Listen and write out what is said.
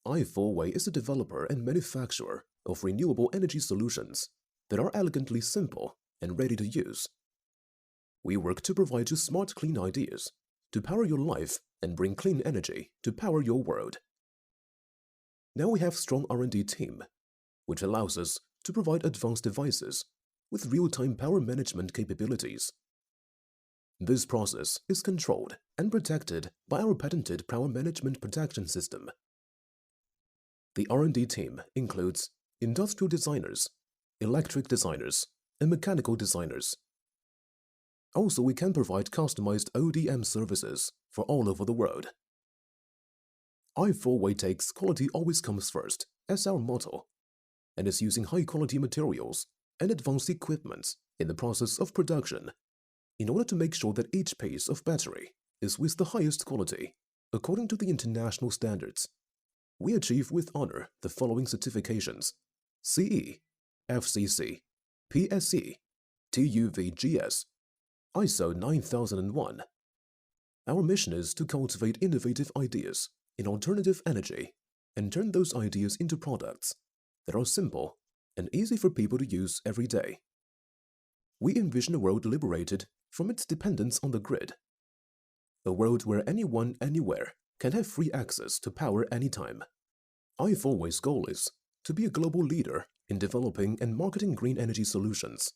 iForway is a developer and manufacturer of renewable energy solutions that are elegantly simple and ready to use. We work to provide you smart, clean ideas to power your life and bring clean energy to power your world. Now we have strong R&D team, which allows us to provide advanced devices with real-time power management capabilities. This process is controlled and protected by our patented power management protection system. The R&D team includes industrial designers, electric designers, and mechanical designers. Also, we can provide customized ODM services for all over the world. iForway takes quality always comes first as our motto, and is using high-quality materials and advanced equipment in the process of production in order to make sure that each piece of battery is with the highest quality according to the international standards. We achieve with honor the following certifications: CE, FCC, PSE, TUVGS, ISO 9001. Our mission is to cultivate innovative ideas in alternative energy and turn those ideas into products that are simple and easy for people to use every day. We envision a world liberated from its dependence on the grid, a world where anyone, anywhere can have free access to power anytime. iForway's goal is to be a global leader in developing and marketing green energy solutions.